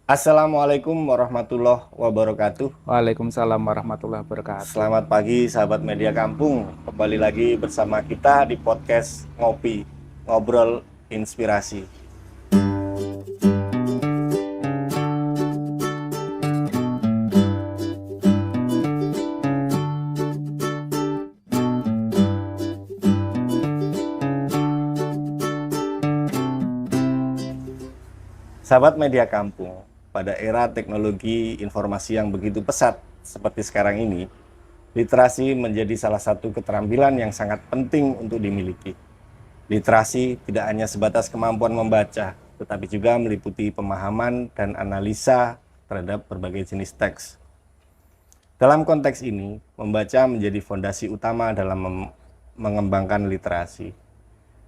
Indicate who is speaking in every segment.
Speaker 1: Assalamualaikum warahmatullahi wabarakatuh.
Speaker 2: Waalaikumsalam warahmatullahi wabarakatuh.
Speaker 1: Selamat pagi sahabat media kampung. Kembali lagi bersama kita di podcast Ngopi, Ngobrol Inspirasi. Sahabat media kampung, pada era teknologi informasi yang begitu pesat seperti sekarang ini, literasi menjadi salah satu keterampilan yang sangat penting untuk dimiliki. Literasi tidak hanya sebatas kemampuan membaca, tetapi juga meliputi pemahaman dan analisa terhadap berbagai jenis teks. Dalam konteks ini, membaca menjadi fondasi utama dalam mengembangkan literasi.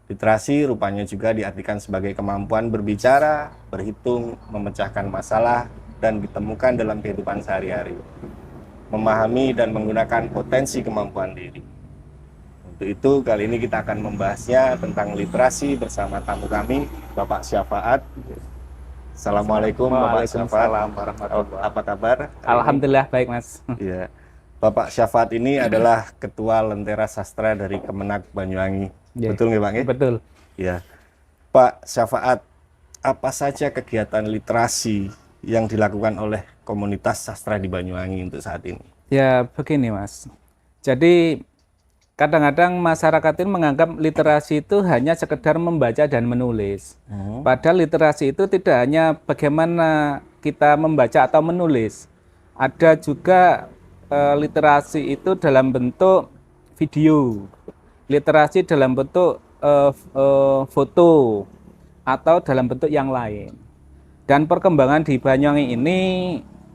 Speaker 1: Literasi rupanya juga diartikan sebagai kemampuan berbicara, berhitung, memecahkan masalah, dan ditemukan dalam kehidupan sehari-hari. Memahami dan menggunakan potensi kemampuan diri. Untuk itu, kali ini kita akan membahasnya tentang literasi bersama tamu kami, Bapak Syafaat. Assalamualaikum Bapak Syafaat.
Speaker 2: Waalaikumsalam warahmatullahi
Speaker 1: Apa kabar?
Speaker 2: Alhamdulillah baik, Mas.
Speaker 1: Ya. Bapak Syafaat ini adalah Ketua Lentera Sastra dari Kemenak Banyuwangi.
Speaker 2: Ya.
Speaker 1: Betul nggak Bang?
Speaker 2: Betul.
Speaker 1: Ya. Pak Syafaat, apa saja kegiatan literasi yang dilakukan oleh komunitas sastra di Banyuwangi untuk saat ini?
Speaker 2: Ya, begini, Mas. Jadi kadang-kadang masyarakat ini menganggap literasi itu hanya sekedar membaca dan menulis. Padahal literasi itu tidak hanya bagaimana kita membaca atau menulis. Ada juga literasi itu dalam bentuk video, literasi dalam bentuk foto, atau dalam bentuk yang lain. Dan perkembangan di Banyuwangi ini,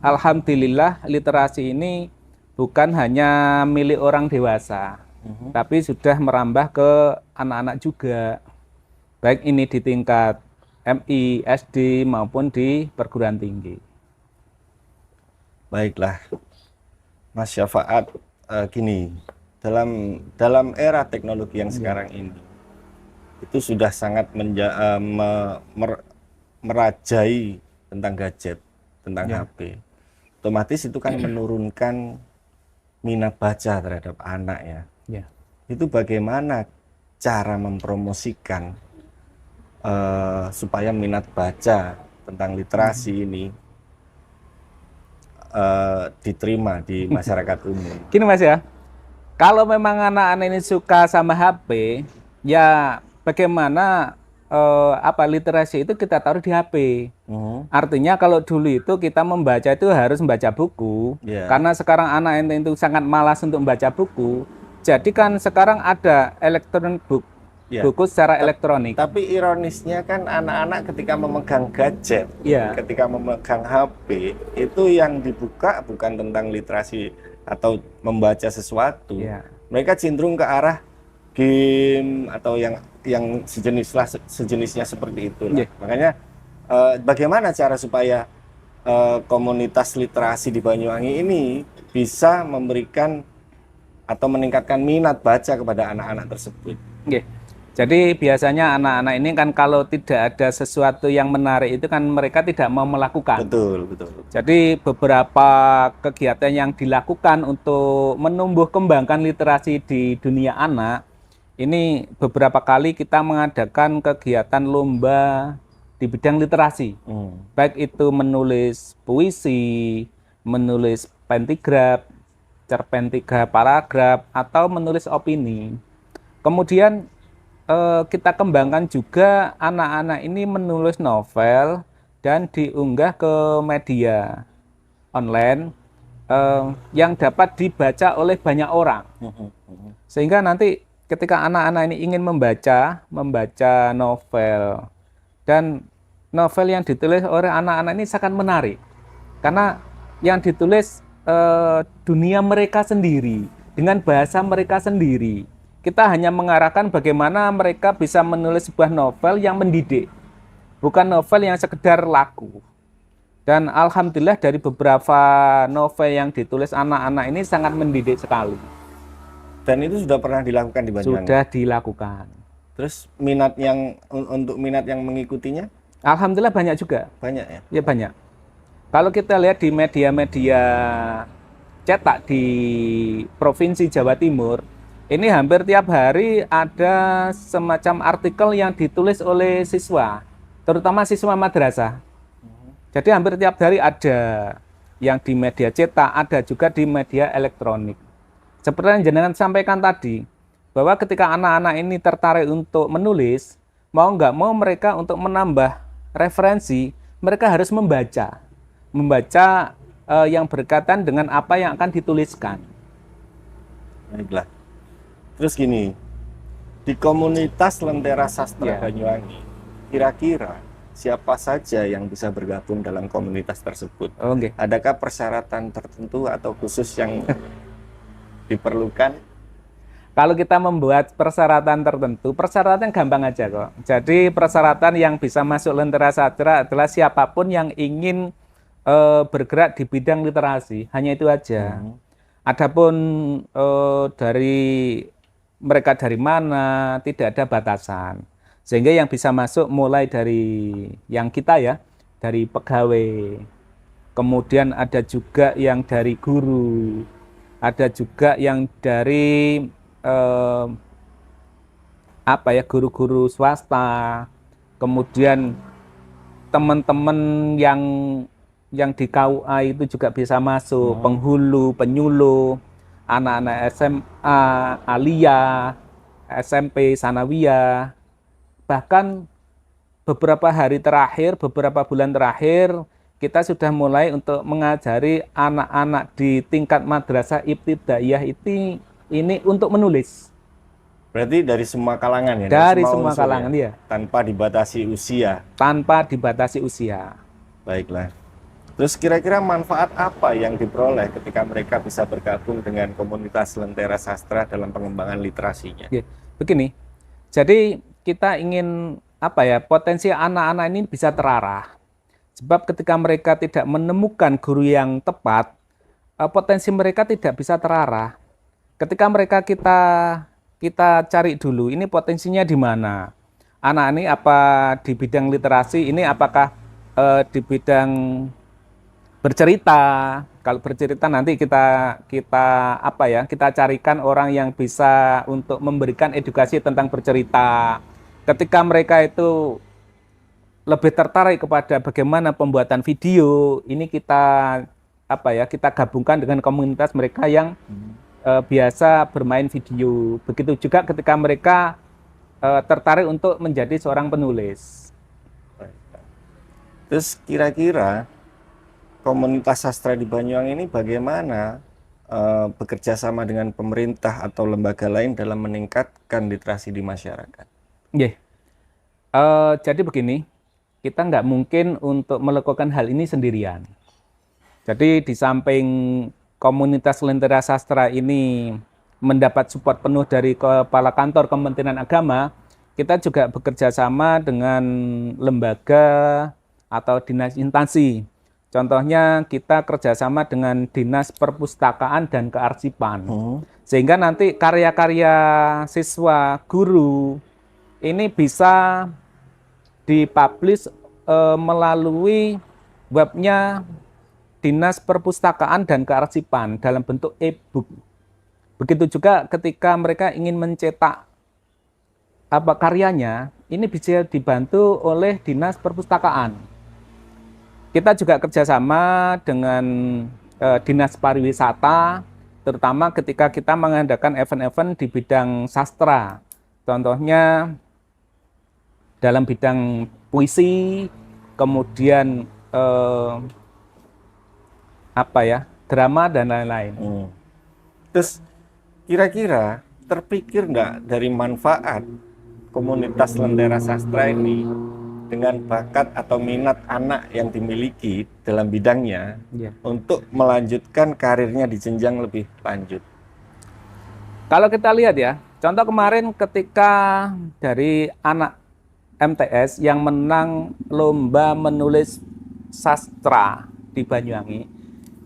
Speaker 2: alhamdulillah literasi ini bukan hanya milik orang dewasa, tapi sudah merambah ke anak-anak juga. Baik ini di tingkat MI, SD maupun di perguruan tinggi.
Speaker 1: Baiklah, Mas Syafaat, gini, dalam era teknologi yang sekarang ini, itu sudah sangat merajai tentang gadget, tentang HP. Otomatis itu kan menurunkan minat baca terhadap anak ya. Itu bagaimana cara mempromosikan supaya minat baca tentang literasi ini diterima di masyarakat umum.
Speaker 2: Gini Mas ya, kalau memang anak-anak ini suka sama HP, ya bagaimana literasi itu kita taruh di HP. Artinya kalau dulu itu kita membaca itu harus membaca buku, karena sekarang anak itu sangat malas untuk membaca buku. Jadi kan sekarang ada electronic book, buku secara elektronik.
Speaker 1: Tapi ironisnya kan anak-anak ketika memegang gadget, ketika memegang HP, itu yang dibuka bukan tentang literasi atau membaca sesuatu. Mereka cenderung ke arah game atau yang sejenisnya seperti itu. Makanya bagaimana cara supaya komunitas literasi di Banyuwangi ini bisa memberikan atau meningkatkan minat baca kepada anak-anak tersebut?
Speaker 2: Jadi biasanya anak-anak ini kan kalau tidak ada sesuatu yang menarik itu kan mereka tidak mau melakukan.
Speaker 1: Betul.
Speaker 2: Jadi beberapa kegiatan yang dilakukan untuk menumbuh kembangkan literasi di dunia anak, ini beberapa kali kita mengadakan kegiatan lomba di bidang literasi. Baik itu menulis puisi, menulis pentigraf, cerpen 3 paragraf, atau menulis opini. Kemudian kita kembangkan juga anak-anak ini menulis novel dan diunggah ke media online yang dapat dibaca oleh banyak orang. Sehingga nanti ketika anak-anak ini ingin membaca novel, dan novel yang ditulis oleh anak-anak ini sangat menarik. Karena yang ditulis dunia mereka sendiri, dengan bahasa mereka sendiri. Kita hanya mengarahkan bagaimana mereka bisa menulis sebuah novel yang mendidik, bukan novel yang sekedar laku. Dan alhamdulillah dari beberapa novel yang ditulis anak-anak ini sangat mendidik sekali.
Speaker 1: Dan itu sudah pernah dilakukan di Banyuwangi?
Speaker 2: Sudah dilakukan.
Speaker 1: Terus untuk minat yang mengikutinya?
Speaker 2: Alhamdulillah banyak juga.
Speaker 1: Banyak ya?
Speaker 2: Ya banyak. Kalau kita lihat di media-media cetak di Provinsi Jawa Timur, ini hampir tiap hari ada semacam artikel yang ditulis oleh siswa, terutama siswa madrasah. Jadi hampir tiap hari ada yang di media cetak, ada juga di media elektronik. Seperti yang jenengan sampaikan tadi, bahwa ketika anak-anak ini tertarik untuk menulis, mau nggak mau mereka untuk menambah referensi, mereka harus membaca yang berkaitan dengan apa yang akan dituliskan.
Speaker 1: Baiklah. Terus gini, di komunitas Lentera Sastra
Speaker 2: Ya.
Speaker 1: Banyuwangi, kira-kira siapa saja yang bisa bergabung dalam komunitas tersebut?
Speaker 2: Oke.
Speaker 1: Adakah persyaratan tertentu atau khusus yang diperlukan?
Speaker 2: Kalau kita membuat persyaratan tertentu, persyaratan gampang aja kok. Jadi persyaratan yang bisa masuk Lentera Sastra adalah siapapun yang ingin bergerak di bidang literasi, hanya itu aja. Adapun dari mereka dari mana, tidak ada batasan. Sehingga yang bisa masuk mulai dari yang kita ya, dari pegawai, kemudian ada juga yang dari guru, ada juga yang dari guru-guru swasta, kemudian teman-teman yang di KUA itu juga bisa masuk, penghulu, penyuluh, anak-anak SMA, aliyah, SMP, sanawiyah. Bahkan beberapa hari terakhir, beberapa bulan terakhir, kita sudah mulai untuk mengajari anak-anak di tingkat madrasah ibtidaiyah ini untuk menulis.
Speaker 1: Berarti dari semua kalangan ya?
Speaker 2: Dari semua
Speaker 1: unsur
Speaker 2: kalangan ya,
Speaker 1: tanpa dibatasi usia.
Speaker 2: tanpa dibatasi usia.
Speaker 1: Baiklah. Terus kira-kira manfaat apa yang diperoleh ketika mereka bisa bergabung dengan komunitas Lentera Sastra dalam pengembangan literasinya?
Speaker 2: Oke, begini. Jadi kita ingin potensi anak-anak ini bisa terarah. Sebab ketika mereka tidak menemukan guru yang tepat, potensi mereka tidak bisa terarah. Ketika mereka kita cari dulu, ini potensinya di mana? Anak ini apa di bidang literasi? Ini apakah di bidang bercerita? Kalau bercerita nanti kita carikan orang yang bisa untuk memberikan edukasi tentang bercerita. Ketika mereka itu lebih tertarik kepada bagaimana pembuatan video, ini kita gabungkan dengan komunitas mereka yang biasa bermain video. Begitu juga ketika mereka tertarik untuk menjadi seorang penulis.
Speaker 1: Terus kira-kira komunitas sastra di Banyuwangi ini bagaimana bekerja sama dengan pemerintah atau lembaga lain dalam meningkatkan literasi di masyarakat?
Speaker 2: Yeah. Jadi begini, kita nggak mungkin untuk melakukan hal ini sendirian. Jadi di samping komunitas Lentera Sastra ini mendapat support penuh dari Kepala Kantor Kementerian Agama, kita juga bekerja sama dengan lembaga atau dinas instansi. Contohnya kita kerjasama dengan Dinas Perpustakaan dan Kearsipan. Sehingga nanti karya-karya siswa, guru, ini bisa dipublish melalui webnya Dinas Perpustakaan dan Kearsipan dalam bentuk e-book. Begitu juga ketika mereka ingin mencetak karyanya, ini bisa dibantu oleh Dinas Perpustakaan. Kita juga kerjasama dengan Dinas Pariwisata, terutama ketika kita mengadakan event-event di bidang sastra. Contohnya dalam bidang puisi, kemudian drama dan lain-lain.
Speaker 1: Terus kira-kira terpikir nggak dari manfaat komunitas Lentera Sastra ini dengan bakat atau minat anak yang dimiliki dalam bidangnya untuk melanjutkan karirnya di jenjang lebih lanjut?
Speaker 2: Kalau kita lihat ya, contoh kemarin ketika dari anak MTS yang menang lomba menulis sastra di Banyuwangi,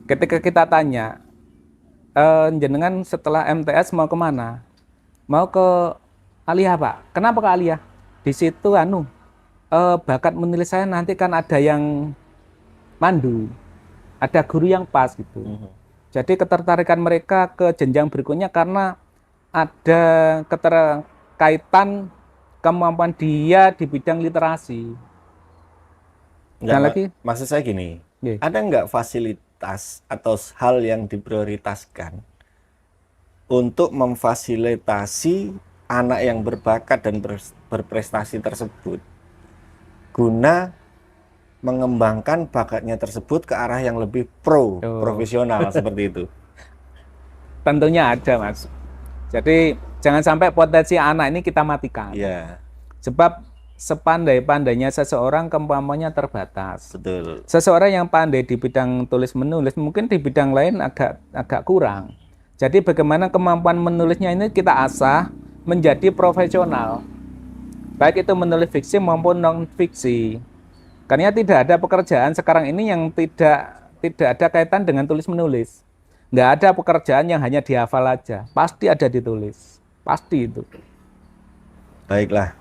Speaker 2: ketika kita tanya, jenengan setelah MTS mau kemana? Mau ke Aliyah, Pak. Kenapa ke Aliyah? Di situ bakat menulis saya nanti kan ada yang mandu. ada guru yang pas gitu. Jadi ketertarikan mereka ke jenjang berikutnya karena ada keterkaitan kemampuan dia di bidang literasi.
Speaker 1: Nggak,
Speaker 2: Dan lagi,
Speaker 1: maksud saya gini,
Speaker 2: ya,
Speaker 1: ada nggak fasilitas atau hal yang diprioritaskan untuk memfasilitasi anak yang berbakat dan berprestasi tersebut guna mengembangkan bakatnya tersebut ke arah yang lebih profesional seperti itu?
Speaker 2: tentunya ada, Mas. Jadi jangan sampai potensi anak ini kita matikan.
Speaker 1: Iya,
Speaker 2: Sebab sepandai-pandainya seseorang kemampuannya terbatas.
Speaker 1: betul.
Speaker 2: Seseorang yang pandai di bidang tulis menulis mungkin di bidang lain agak kurang. Jadi bagaimana kemampuan menulisnya ini kita asah menjadi profesional. Baik itu menulis fiksi maupun non fiksi. Karena tidak ada pekerjaan sekarang ini yang tidak ada kaitan dengan tulis menulis. Nggak ada pekerjaan yang hanya dihafal aja. Pasti ada ditulis. Pasti itu.
Speaker 1: Baiklah.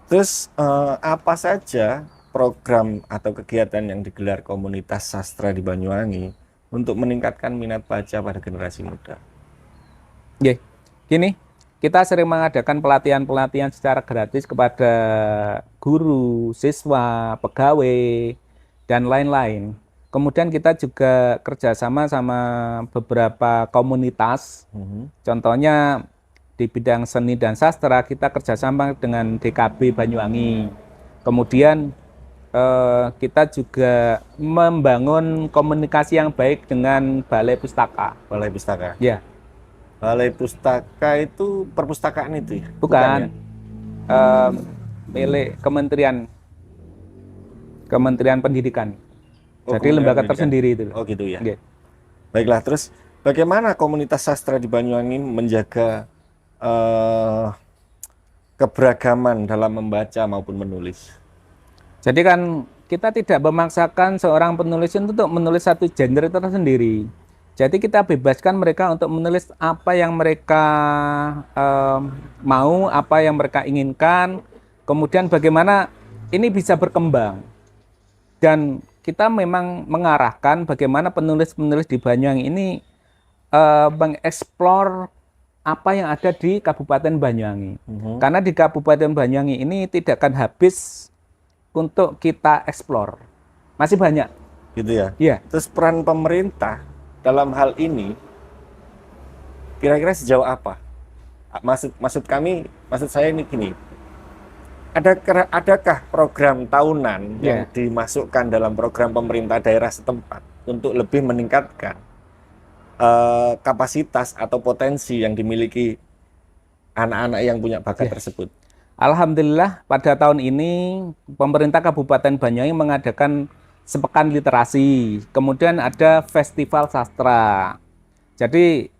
Speaker 1: Terus apa saja program atau kegiatan yang digelar komunitas sastra di Banyuwangi untuk meningkatkan minat baca pada generasi muda?
Speaker 2: Oke, gini, kita sering mengadakan pelatihan-pelatihan secara gratis kepada guru, siswa, pegawai, dan lain-lain. Kemudian kita juga kerjasama sama beberapa komunitas. Contohnya di bidang seni dan sastra kita kerjasama dengan DKB Banyuwangi. Kemudian kita juga membangun komunikasi yang baik dengan Balai Pustaka.
Speaker 1: Balai Pustaka.
Speaker 2: Ya.
Speaker 1: Balai Pustaka itu perpustakaan itu ya?
Speaker 2: Bukan. Milik Kementerian Pendidikan. Jadi lembaga tersendiri itu.
Speaker 1: Oh gitu ya.
Speaker 2: Okay.
Speaker 1: Baiklah, terus bagaimana komunitas sastra di Banyuwangi menjaga keberagaman dalam membaca maupun menulis?
Speaker 2: Jadi kan kita tidak memaksakan seorang penulis untuk menulis satu genre tersendiri. Jadi kita bebaskan mereka untuk menulis apa yang mereka mau, apa yang mereka inginkan. Kemudian bagaimana ini bisa berkembang. Dan kita memang mengarahkan bagaimana penulis-penulis di Banyuwangi ini mengeksplor apa yang ada di Kabupaten Banyuwangi. Karena di Kabupaten Banyuwangi ini tidak akan habis untuk kita eksplor. Masih banyak.
Speaker 1: Gitu ya?
Speaker 2: Iya.
Speaker 1: Terus peran pemerintah dalam hal ini kira-kira sejauh apa? Maksud saya ini gini. Adakah program tahunan yang dimasukkan dalam program pemerintah daerah setempat untuk lebih meningkatkan kapasitas atau potensi yang dimiliki anak-anak yang punya bakat tersebut?
Speaker 2: Alhamdulillah pada tahun ini pemerintah Kabupaten Banyuwangi mengadakan sepekan literasi, kemudian ada festival sastra. Jadi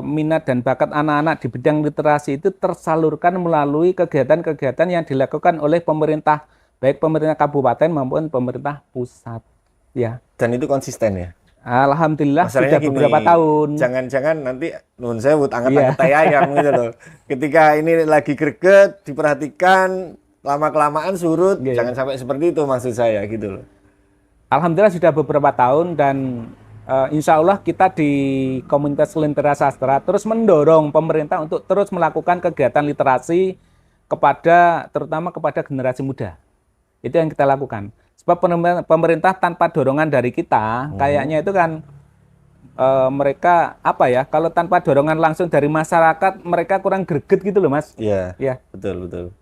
Speaker 2: minat dan bakat anak-anak di bidang literasi itu tersalurkan melalui kegiatan-kegiatan yang dilakukan oleh pemerintah, baik pemerintah kabupaten maupun pemerintah pusat. Ya.
Speaker 1: Dan itu konsisten ya?
Speaker 2: Alhamdulillah
Speaker 1: Masalahnya
Speaker 2: sudah beberapa tahun.
Speaker 1: Jangan-jangan nanti nun sewut angkat-angkat tai ayam gitu loh. Ketika ini lagi greget, diperhatikan, lama-kelamaan surut, jangan sampai seperti itu maksud saya gitu loh.
Speaker 2: Alhamdulillah sudah beberapa tahun dan insya Allah kita di komunitas Lentera Sastra terus mendorong pemerintah untuk terus melakukan kegiatan literasi terutama kepada generasi muda. Itu yang kita lakukan. Sebab pemerintah tanpa dorongan dari kita, kayaknya itu kan mereka kalau tanpa dorongan langsung dari masyarakat, mereka kurang greget gitu loh, Mas.
Speaker 1: Iya, betul.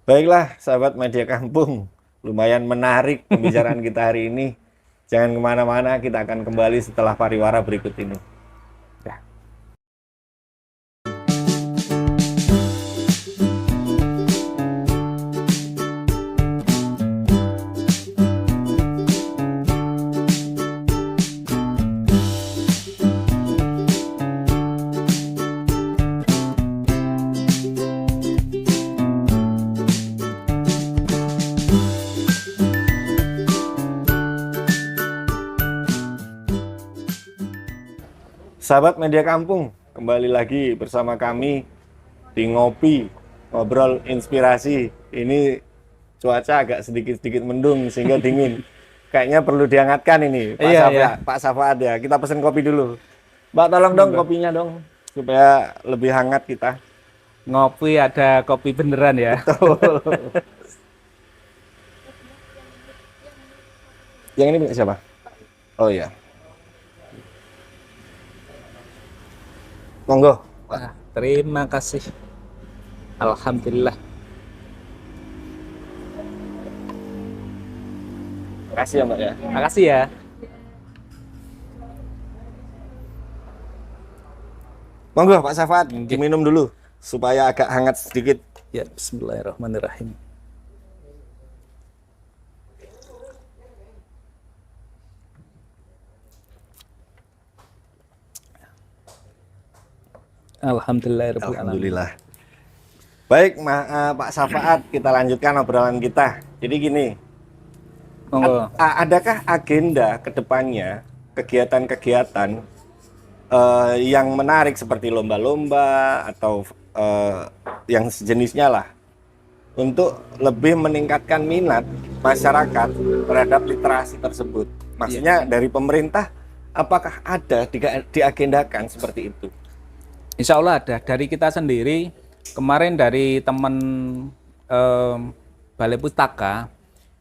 Speaker 1: Baiklah, sahabat Media Kampung, lumayan menarik pembicaraan kita hari ini. Jangan kemana-mana, kita akan kembali setelah pariwara berikut ini. Sahabat Media Kampung, kembali lagi bersama kami di Ngopi, Ngobrol Inspirasi. Ini cuaca agak sedikit-sedikit mendung sehingga dingin. Kayaknya perlu dihangatkan ini, Pak
Speaker 2: Iya,
Speaker 1: Safa,
Speaker 2: iya.
Speaker 1: Pak Safaat ya. Kita pesen kopi dulu. Mbak, tolong dong kopinya dong, supaya lebih hangat kita.
Speaker 2: Ngopi ada kopi beneran ya.
Speaker 1: Yang ini punya siapa? Oh iya. Monggo.
Speaker 2: Wah, terima kasih. Alhamdulillah.
Speaker 1: Makasih ya Mbak ya.
Speaker 2: Makasih ya.
Speaker 1: Monggo Pak Safaat, diminum dulu supaya agak hangat sedikit.
Speaker 2: Ya, bismillahirrahmanirrahim. Alhamdulillahirabbil alamin.
Speaker 1: Alhamdulillah. Baik, Pak Safaat, kita lanjutkan obrolan kita. Jadi gini,
Speaker 2: Monggo.
Speaker 1: adakah agenda ke depannya kegiatan-kegiatan yang menarik seperti lomba-lomba atau yang sejenisnya lah untuk lebih meningkatkan minat masyarakat terhadap literasi tersebut? Maksudnya dari pemerintah, apakah ada diagendakan seperti itu?
Speaker 2: Insya Allah ada. Dari kita sendiri, kemarin dari teman Balai Pustaka,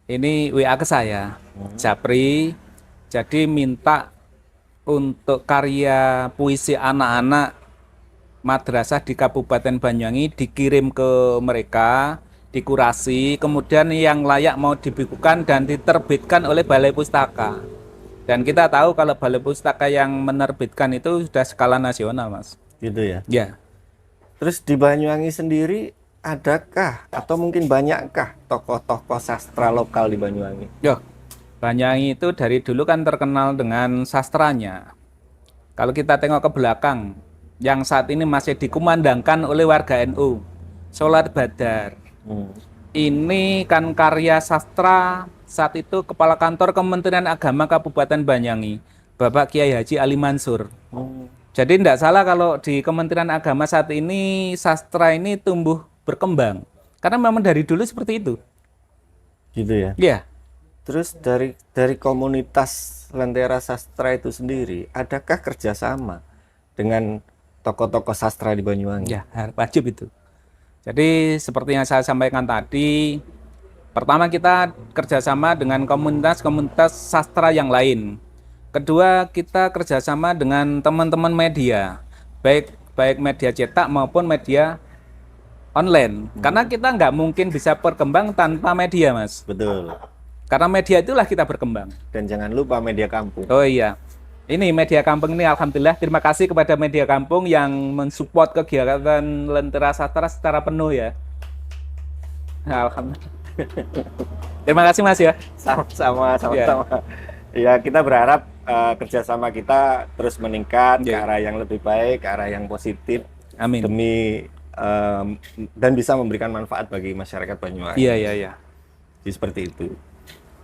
Speaker 2: ini WA ke saya, Japri, jadi minta untuk karya puisi anak-anak madrasah di Kabupaten Banyuwangi dikirim ke mereka, dikurasi, kemudian yang layak mau dibukukan dan diterbitkan oleh Balai Pustaka. Dan kita tahu kalau Balai Pustaka yang menerbitkan itu sudah skala nasional, Mas.
Speaker 1: Gitu ya.
Speaker 2: Ya.
Speaker 1: Terus di Banyuwangi sendiri adakah atau mungkin banyakkah tokoh-tokoh sastra lokal di Banyuwangi?
Speaker 2: Yo, Banyuwangi itu dari dulu kan terkenal dengan sastranya. Kalau kita tengok ke belakang, yang saat ini masih dikumandangkan oleh warga NU, Sholat Badar. Ini kan karya sastra saat itu Kepala Kantor Kementerian Agama Kabupaten Banyuwangi, Bapak Kiai Haji Ali Mansur. Jadi tidak salah kalau di Kementerian Agama saat ini sastra ini tumbuh berkembang. Karena memang dari dulu seperti itu.
Speaker 1: Gitu ya.
Speaker 2: Iya.
Speaker 1: Terus dari komunitas Lentera Sastra itu sendiri, adakah kerjasama dengan tokoh-tokoh sastra di Banyuwangi?
Speaker 2: Ya, wajib itu. Jadi seperti yang saya sampaikan tadi, pertama kita kerjasama dengan komunitas-komunitas sastra yang lain. Kedua, kita kerjasama dengan teman-teman media, baik media cetak maupun media online. Karena kita nggak mungkin bisa berkembang tanpa media, Mas.
Speaker 1: Betul.
Speaker 2: Karena media itulah kita berkembang.
Speaker 1: Dan jangan lupa media kampung.
Speaker 2: Oh iya, ini media kampung ini alhamdulillah terima kasih kepada media kampung yang mensupport kegiatan Lentera Sastra secara penuh ya. Alhamdulillah. Terima kasih Mas ya.
Speaker 1: Sama-sama. Ya, kita berharap kerjasama kita terus meningkat ke arah yang lebih baik, ke arah yang positif.
Speaker 2: Amin.
Speaker 1: Demi dan bisa memberikan manfaat bagi masyarakat Banyuwangi.
Speaker 2: Iya.
Speaker 1: Jadi seperti itu.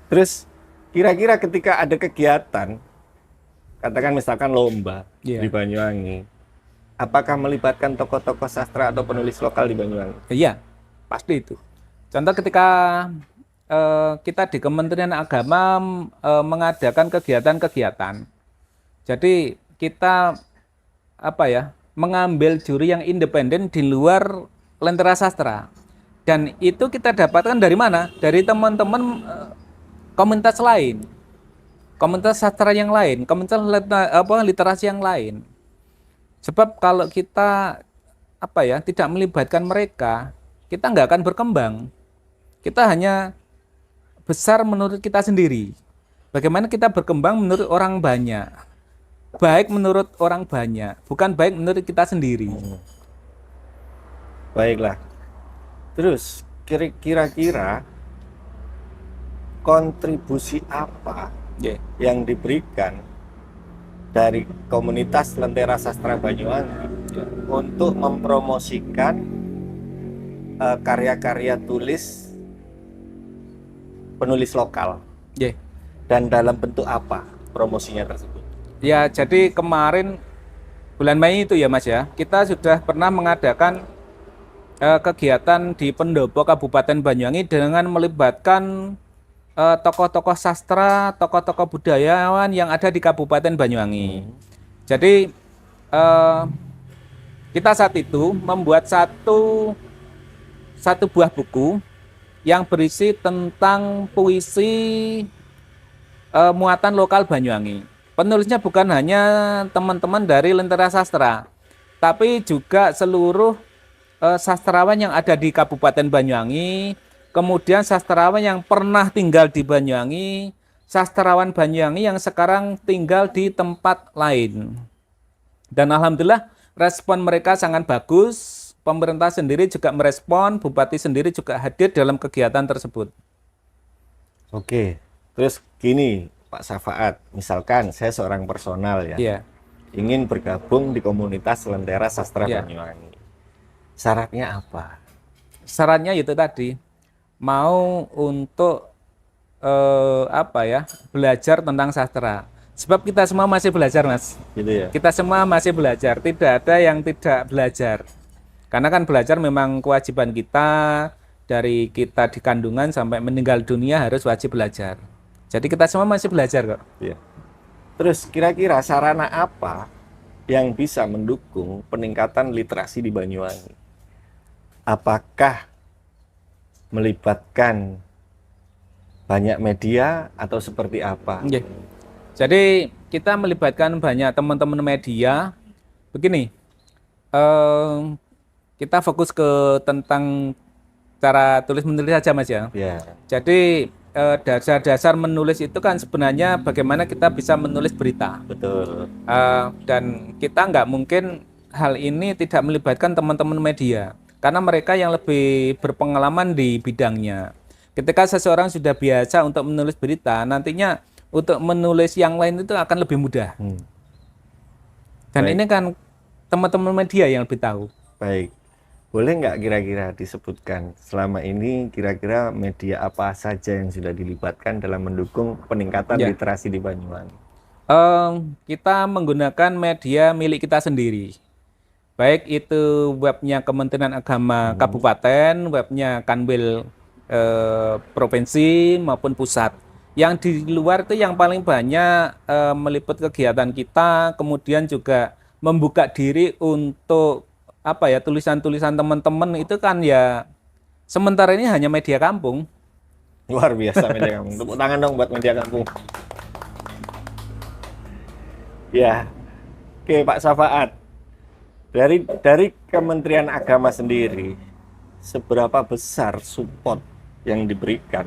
Speaker 1: Terus kira-kira ketika ada kegiatan, katakan misalkan lomba di Banyuwangi, apakah melibatkan tokoh-tokoh sastra atau penulis lokal di Banyuwangi?
Speaker 2: Iya, pasti itu. Contoh ketika kita di Kementerian Agama mengadakan kegiatan-kegiatan. Jadi kita mengambil juri yang independen di luar Lentera Sastra. Dan itu kita dapatkan dari mana? Dari teman-teman komunitas lain. Komunitas sastra yang lain, komunitas literasi yang lain. Sebab kalau kita tidak melibatkan mereka, kita nggak akan berkembang. Kita hanya besar menurut kita sendiri. Bagaimana kita berkembang menurut orang banyak. Baik menurut orang banyak, bukan baik menurut kita sendiri.
Speaker 1: Baiklah. Terus kira-kira kontribusi apa yang diberikan dari komunitas Lentera Sastra Banyuwangi untuk mempromosikan karya-karya tulis penulis lokal? Dan dalam bentuk apa promosinya tersebut?
Speaker 2: Ya, jadi kemarin bulan Mei itu ya Mas ya, kita sudah pernah mengadakan kegiatan di pendopo Kabupaten Banyuwangi dengan melibatkan tokoh-tokoh sastra, tokoh-tokoh budayawan yang ada di Kabupaten Banyuwangi. Jadi kita saat itu membuat satu buah buku yang berisi tentang puisi muatan lokal Banyuwangi. Penulisnya bukan hanya teman-teman dari Lentera Sastra, tapi juga seluruh sastrawan yang ada di Kabupaten Banyuwangi, kemudian sastrawan yang pernah tinggal di Banyuwangi, sastrawan Banyuwangi yang sekarang tinggal di tempat lain. Dan alhamdulillah respon mereka sangat bagus. Pemerintah sendiri juga merespon, bupati sendiri juga hadir dalam kegiatan tersebut.
Speaker 1: Oke, terus gini Pak Safaat, misalkan saya seorang personal ya,
Speaker 2: Iya.
Speaker 1: ingin bergabung di komunitas Lentera Sastra
Speaker 2: Iya.
Speaker 1: Banyuwangi. Syaratnya apa?
Speaker 2: Syaratnya itu tadi, mau untuk belajar tentang sastra. Sebab kita semua masih belajar, Mas.
Speaker 1: Gitu ya?
Speaker 2: Kita semua masih belajar, tidak ada yang tidak belajar. Karena kan belajar memang kewajiban kita, dari kita di kandungan sampai meninggal dunia harus wajib belajar. Jadi kita semua masih belajar kok.
Speaker 1: Iya. Terus kira-kira sarana apa yang bisa mendukung peningkatan literasi di Banyuwangi? Apakah melibatkan banyak media atau seperti apa?
Speaker 2: Oke. Jadi kita melibatkan banyak teman-teman media. Begini, kita fokus ke tentang cara tulis menulis saja, Mas ya.
Speaker 1: Ya,
Speaker 2: Jadi dasar-dasar menulis itu kan sebenarnya bagaimana kita bisa menulis berita.
Speaker 1: betul.
Speaker 2: Dan kita nggak mungkin hal ini tidak melibatkan teman-teman media, karena mereka yang lebih berpengalaman di bidangnya. Ketika seseorang sudah biasa untuk menulis berita, nantinya untuk menulis yang lain itu akan lebih mudah. Dan
Speaker 1: Baik.
Speaker 2: ini kan teman-teman media yang lebih tahu.
Speaker 1: Baik. Boleh nggak kira-kira disebutkan selama ini kira-kira media apa saja yang sudah dilibatkan dalam mendukung peningkatan
Speaker 2: Ya.
Speaker 1: literasi di Banyuwangi?
Speaker 2: Kita menggunakan media milik kita sendiri. Baik itu webnya Kementerian Agama Kabupaten, webnya Kanwil Provinsi maupun pusat. Yang di luar itu yang paling banyak meliput kegiatan kita, kemudian juga membuka diri untuk tulisan-tulisan teman-teman itu kan ya sementara ini hanya media kampung.
Speaker 1: Luar biasa media kampung. Tepuk tangan dong buat media kampung. Ya, oke Pak Safaat. Dari Kementerian Agama sendiri, seberapa besar support yang diberikan,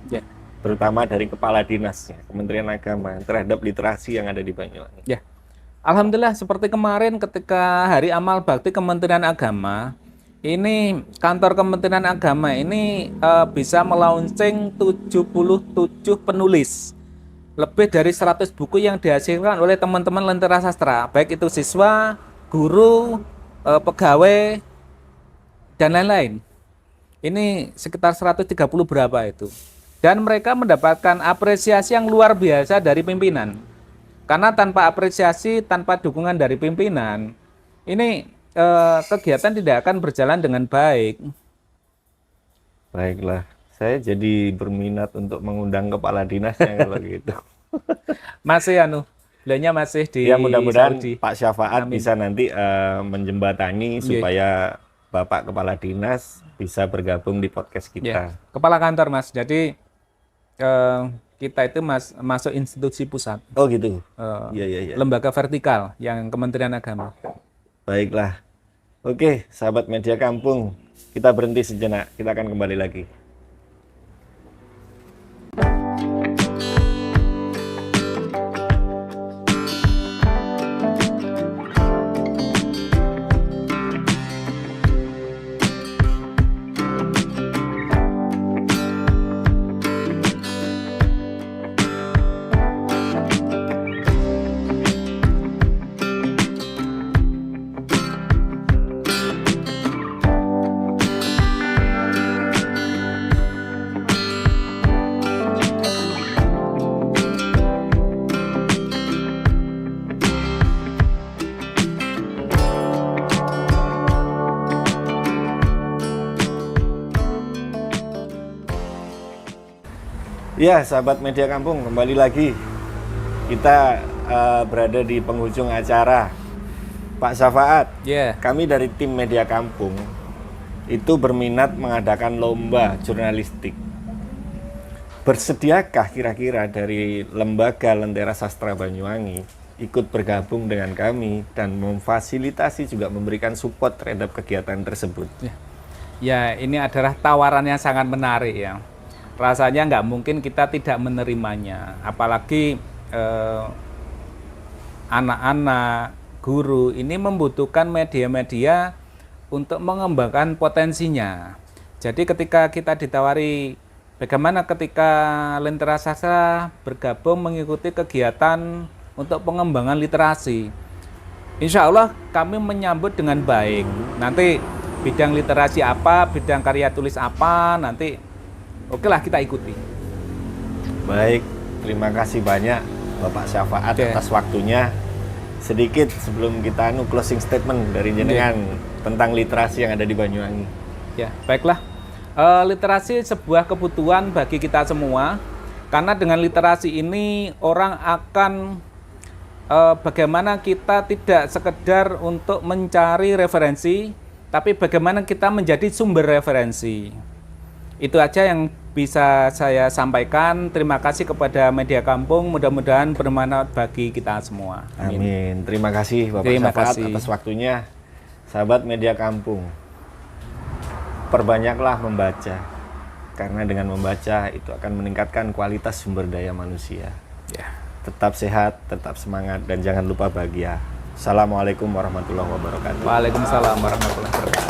Speaker 2: Ya.
Speaker 1: terutama dari Kepala Dinasnya, Kementerian Agama terhadap literasi yang ada di Banyuwangi?
Speaker 2: Ya, alhamdulillah seperti kemarin ketika Hari Amal Bakti Kementerian Agama, ini kantor Kementerian Agama ini bisa melaunching 77 penulis. Lebih dari 100 buku yang dihasilkan oleh teman-teman Lentera Sastra, baik itu siswa, guru, pegawai, dan lain-lain. Ini sekitar 130 berapa itu. Dan mereka mendapatkan apresiasi yang luar biasa dari pimpinan. Karena tanpa apresiasi, tanpa dukungan dari pimpinan, ini kegiatan tidak akan berjalan dengan baik.
Speaker 1: Baiklah, saya jadi berminat untuk mengundang Kepala Dinasnya kalau gitu.
Speaker 2: Masih beliaunya masih di
Speaker 1: Ya mudah-mudahan
Speaker 2: Saudi.
Speaker 1: Pak Syafaat
Speaker 2: Amin.
Speaker 1: bisa nanti menjembatani
Speaker 2: Iya.
Speaker 1: supaya Bapak Kepala Dinas bisa bergabung di podcast
Speaker 2: Ya,
Speaker 1: kita.
Speaker 2: kepala kantor, Mas. Jadi kita itu masuk institusi pusat,
Speaker 1: Oh gitu.
Speaker 2: eh,
Speaker 1: Iya, iya, iya.
Speaker 2: lembaga vertikal yang Kementerian Agama.
Speaker 1: Baiklah. Oke, sahabat media kampung, kita berhenti sejenak. Kita akan kembali lagi. Ya, sahabat Media Kampung, kembali lagi. Kita berada di penghujung acara. Pak Syafaat,
Speaker 2: Ya.
Speaker 1: kami dari tim Media Kampung itu berminat mengadakan lomba jurnalistik. Bersediakah kira-kira dari Lembaga Lentera Sastra Banyuwangi ikut bergabung dengan kami dan memfasilitasi juga memberikan support terhadap kegiatan tersebut?
Speaker 2: Ya, ini adalah tawaran yang sangat menarik ya. Rasanya nggak mungkin kita tidak menerimanya. Apalagi anak-anak, guru ini membutuhkan media-media untuk mengembangkan potensinya. Jadi ketika kita ditawari bagaimana ketika Lentera Sastra bergabung mengikuti kegiatan untuk pengembangan literasi, insya Allah kami menyambut dengan baik. Nanti bidang literasi apa, bidang karya tulis apa, nanti okelah kita ikuti.
Speaker 1: Baik, terima kasih banyak Bapak Syafaat
Speaker 2: Oke.
Speaker 1: atas waktunya. Sedikit sebelum kita closing statement dari jenengan tentang literasi yang ada di Banyuwangi.
Speaker 2: Ya, baiklah. Literasi sebuah kebutuhan bagi kita semua, karena dengan literasi ini orang akan bagaimana kita tidak sekedar untuk mencari referensi, tapi bagaimana kita menjadi sumber referensi. Itu aja yang bisa saya sampaikan. Terima kasih kepada Media Kampung, mudah-mudahan bermanfaat bagi kita semua.
Speaker 1: Amin. Terima kasih Bapak
Speaker 2: Terima
Speaker 1: Syafaat
Speaker 2: kasih.
Speaker 1: atas waktunya. Sahabat Media Kampung, perbanyaklah membaca, karena dengan membaca itu akan meningkatkan kualitas sumber daya manusia.
Speaker 2: Ya.
Speaker 1: Tetap sehat, tetap semangat, dan jangan lupa bahagia. Assalamualaikum warahmatullahi wabarakatuh.
Speaker 2: Waalaikumsalam warahmatullahi wabarakatuh.